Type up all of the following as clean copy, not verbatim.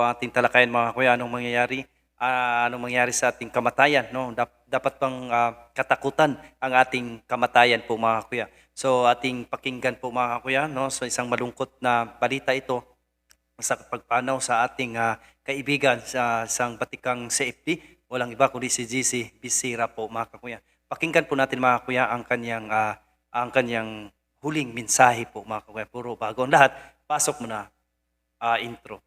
Ating talakayan mga kuya, anong mangyayari sa ating kamatayan, no? Dapat bang katakutan ang ating kamatayan po mga kuya. So ating pakinggan po mga kuya, no? So isang malungkot na balita ito sa pagpanaw sa ating kaibigan sa isang batikang CFD, walang iba kundi si GC Bisira po mga kuya. Pakinggan po natin mga kuya ang kanyang huling mensahe po mga kuya. Puro bago ang lahat, pasok mo na intro.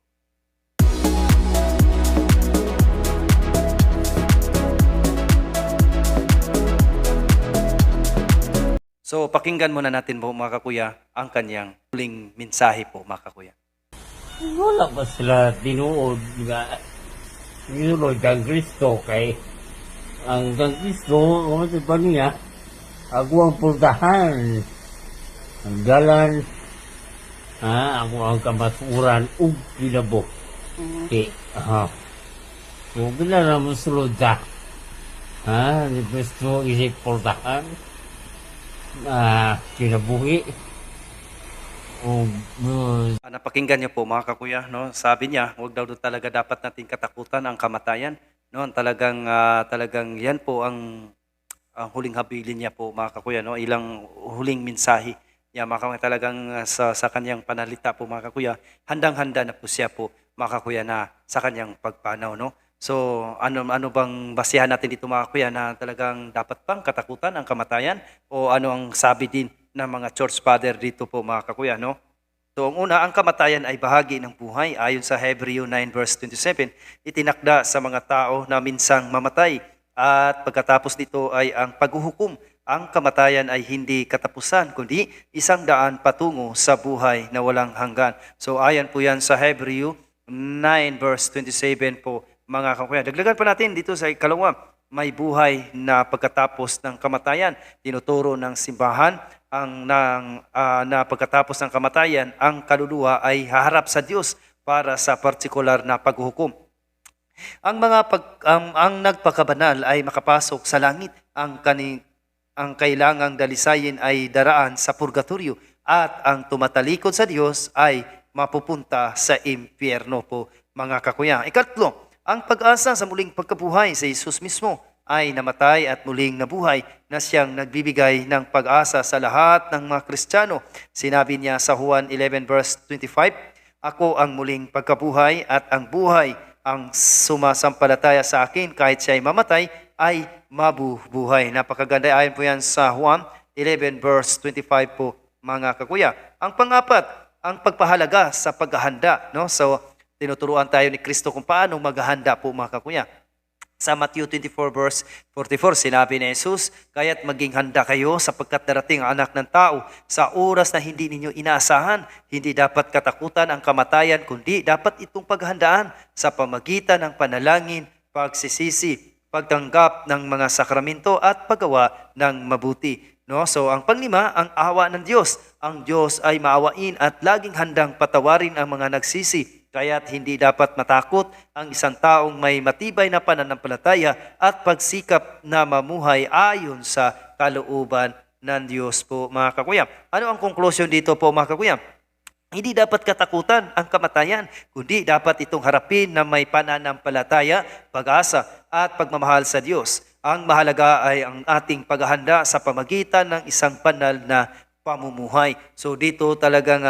So pakinggan muna natin po mga kakuya ang kanyang huling mensahe po mga kakuya. Wala ba sila tinuod nga yun kang Kristo kay ang kang Kristo umat pa niya ako ang pultahan ang dalan ako ang kamasuran ug kinabo kay kung bila na musulod ka ni Kristo isip pultahan kinabuhi Napakinggan niyo po mga kakuya, no? Sabi niya, huwag daw talaga dapat nating katakutan ang kamatayan, no? Talagang yan po ang huling habilin niya po mga kakuya, no? Ilang huling mensahe niya mga kakuya, talagang sa kanyang panalita po mga kakuya, handang-handa na po siya po mga kakuya na sa kanyang pagpanaw, no? So ano bang basihan natin dito mga kakuya na talagang dapat bang katakutan ang kamatayan o ano ang sabi din ng mga church father dito po mga kakuya, no? So ang una, ang kamatayan ay bahagi ng buhay. Ayon sa Hebreo 9 verse 27, itinakda sa mga tao na minsang mamatay at pagkatapos nito ay ang paghuhukom. Ang kamatayan ay hindi katapusan kundi isang daan patungo sa buhay na walang hanggan. So ayan po yan sa Hebreo 9 verse 27 po mga kakuya. Dagdagan pa natin dito sa ikalawa, may buhay na pagkatapos ng kamatayan. Tinuturo ng simbahan na pagkatapos ng kamatayan, ang kaluluwa ay haharap sa Diyos para sa partikular na paghuhukom. Ang nagpakabanal ay makapasok sa langit. Ang kailangang dalisayin ay daraan sa purgatorio at ang tumatalikod sa Diyos ay mapupunta sa impyerno po mga kakuya. Ikatlo, ang pag-asa sa muling pagkabuhay sa Jesus mismo ay namatay at muling nabuhay na siyang nagbibigay ng pag-asa sa lahat ng mga Kristiyano. Sinabi niya sa Juan 11 verse 25, ako ang muling pagkabuhay at ang buhay, ang sumasampalataya sa akin kahit siya ay mamatay ay mabubuhay. Napakaganda, ayon po yan sa Juan 11 verse 25 po mga kakuya. Ang pangapat, ang pagpahalaga sa paghahanda, no? So tinuturuan tayo ni Kristo kung paano maghahanda po mga kakuya. Sa Matthew 24 verse 44, sinabi ni Jesus, kaya't maging handa kayo sapagkat darating ang anak ng tao sa oras na hindi ninyo inaasahan. Hindi dapat katakutan ang kamatayan, kundi dapat itong paghandaan sa pamagitan ng panalangin, pagsisisi, pagtanggap ng mga sakramento at paggawa ng mabuti. No? So ang panglima, ang awa ng Diyos. Ang Diyos ay maawain at laging handang patawarin ang mga nagsisi. Kaya't hindi dapat matakot ang isang taong may matibay na pananampalataya at pagsikap na mamuhay ayon sa kalooban ng Diyos po mga kakuya. Ano ang conclusion dito po mga kakuya? Hindi dapat katakutan ang kamatayan, kundi dapat itong harapin na may pananampalataya, pag-asa at pagmamahal sa Diyos. Ang mahalaga ay ang ating paghahanda sa pamagitan ng isang banal na pamumuhay. So dito talagang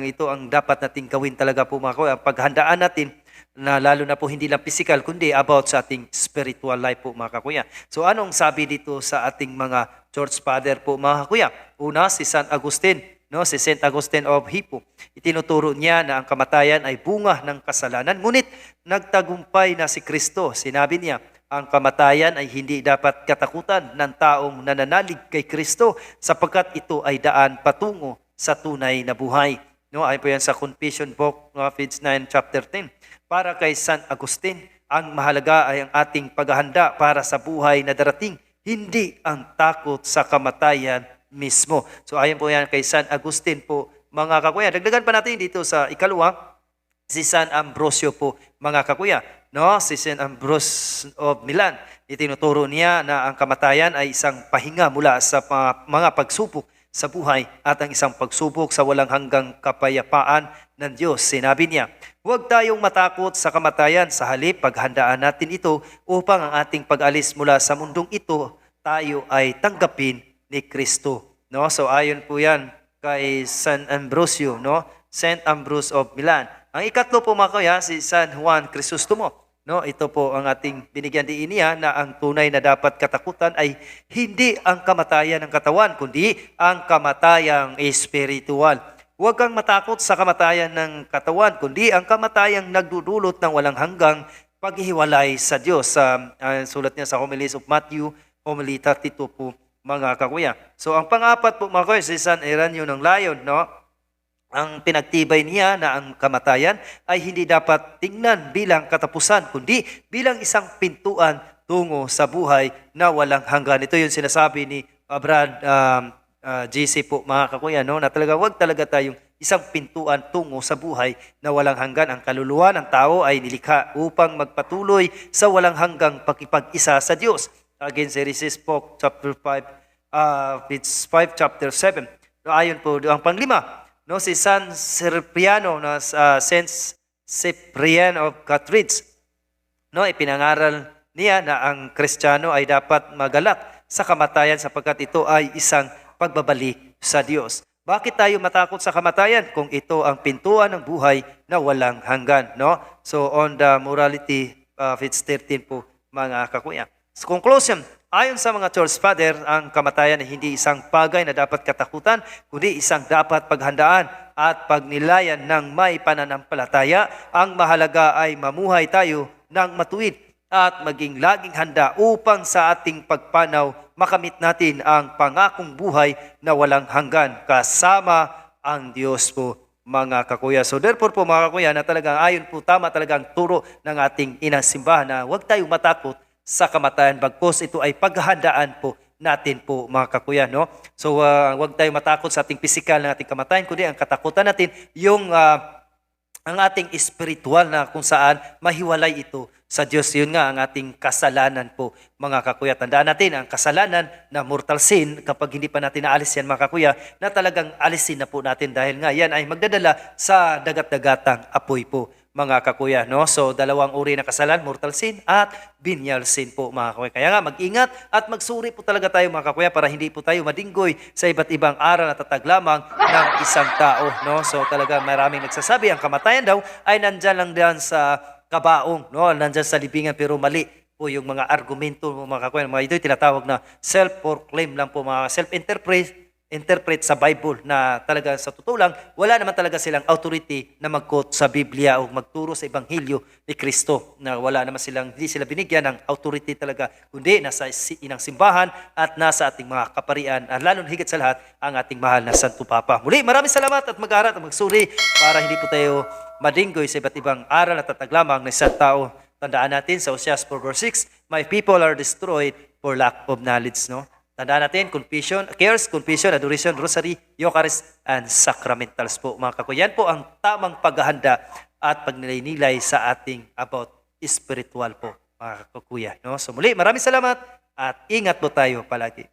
ito ang dapat nating gawin talaga po mga kuya. Paghandaan natin na lalo na po hindi lang physical kundi about sa ating spiritual life po mga kuya. So anong sabi dito sa ating mga church father po mga kuya? Una, si San Agustin, no, si Saint Augustine of Hippo. Itinuturo niya na ang kamatayan ay bunga ng kasalanan, ngunit nagtagumpay na si Kristo. Sinabi niya, ang kamatayan ay hindi dapat katakutan ng taong nananalig kay Kristo sapagkat ito ay daan patungo sa tunay na buhay. No, ayon po yan sa Confession Book of Feeds 9 chapter 10. Para kay San Agustin, ang mahalaga ay ang ating paghahanda para sa buhay na darating, hindi ang takot sa kamatayan mismo. So ayon po yan kay San Agustin po mga kakuya. Dagdagan pa natin dito sa ikalawa, si San Ambrosio po mga kakuya. No, si Saint Ambrose of Milan, itinuturo niya na ang kamatayan ay isang pahinga mula sa mga pagsubok sa buhay at ang isang pagsubok sa walang hanggang kapayapaan ng Diyos. Sinabi niya, Huwag tayong matakot sa kamatayan, sa halip paghandaan natin ito upang ang ating pag-alis mula sa mundong ito, tayo ay tanggapin ni Kristo. No? So ayon po yan kay San Ambrosio, no? Saint Ambrose of Milan. Ang ikatlo po mga kuya, si San Juan Crisostomo. No, ito po ang ating binigyan diin niya na ang tunay na dapat katakutan ay hindi ang kamatayan ng katawan, kundi ang kamatayang espiritual. Huwag kang matakot sa kamatayan ng katawan, kundi ang kamatayang nagdudulot ng walang hanggang paghihiwalay sa Diyos. Sulat niya sa Homilies of Matthew, Homily 32 po mga kakuya. So ang pang-apat po mga kuya, si San Eranio ng Layon, no? Ang pinagtibay niya na ang kamatayan ay hindi dapat tingnan bilang katapusan, kundi bilang isang pintuan tungo sa buhay na walang hanggan. Ito yung sinasabi ni Brad GC po mga kakuya, no? Na talaga wag talaga tayong isang pintuan tungo sa buhay na walang hanggan. Ang kaluluwa ng tao ay nilikha upang magpatuloy sa walang hanggang pakipag-isa sa Diyos. Again, Genesis po, chapter 5, it's 5, chapter 7. No, ayon po, ang panglima, no, si San Cipriano, no, Saint Cyprian of Carthage, no, ipinangaral niya na ang Kristiyano ay dapat magalak sa kamatayan sapagkat ito ay isang pagbabalik sa Diyos. Bakit tayo matakot sa kamatayan kung ito ang pintuan ng buhay na walang hanggan, no? So on the morality of its 13 po mga kakuya. So conclusion, ayon sa mga Church Father, ang kamatayan ay hindi isang bagay na dapat katakutan, kundi isang dapat paghandaan at pagnilayan ng may pananampalataya. Ang mahalaga ay mamuhay tayo ng matuwid at maging laging handa upang sa ating pagpanaw makamit natin ang pangakong buhay na walang hanggan kasama ang Diyos po mga kakuya. So therefore po mga kakuya na talagang ayon po tama talagang turo ng ating inang simbahan na huwag tayong matakot sa kamatayan, bagkus ito ay paghahandaan po natin po mga kakuya, no? So huwag tayong matakot sa ating pisikal na ating kamatayan, kundi ang katakutan natin yung ang ating spiritual na kung saan mahiwalay ito sa Diyos. Yun nga ang ating kasalanan po mga kakuya. Tandaan natin ang kasalanan na mortal sin, kapag hindi pa natin naalis yan mga kakuya, na talagang alisin na po natin dahil nga yan ay magdadala sa dagat-dagatang apoy po mga kakuya, no? So dalawang uri na kasalanan, mortal sin at venial sin po mga kakuya. Kaya nga mag-ingat at magsuri po talaga tayo mga kakuya para hindi po tayo madinggoy sa iba't ibang aral at tatag lamang ng isang tao, no? So talaga maraming nagsasabi ang kamatayan daw ay nandyan lang diyan sa kabaong, no? Nandyan sa libingan, pero mali po yung mga argumento mga kakuya. Mga ito tinatawag na self-proclaim lang po, mga self-interpret sa Bible na talaga sa totoo lang, wala naman talaga silang authority na mag-quote sa Biblia o magturo sa Ebanghelyo ni Kristo, na wala naman silang, hindi sila binigyan ng authority talaga, kundi nasa inang simbahan at nasa ating mga kaparian, at lalo na higit sa lahat ang ating mahal na Santo Papa. Muli, maraming salamat at mag-aral at magsuri para hindi po tayo madinggoy sa iba't ibang aral at tatag lamang ng isang tao. Tandaan natin sa Oseas 4 verse 6, my people are destroyed for lack of knowledge, no? Tandaan natin, confession, cares, confession, adoration, rosary, Eucharist, and sacramentals po mga kakuya. Yan po ang tamang paghahanda at pagnilay-nilay sa ating about spiritual po mga kakuya, no? So muli, maraming salamat at ingat po tayo palagi.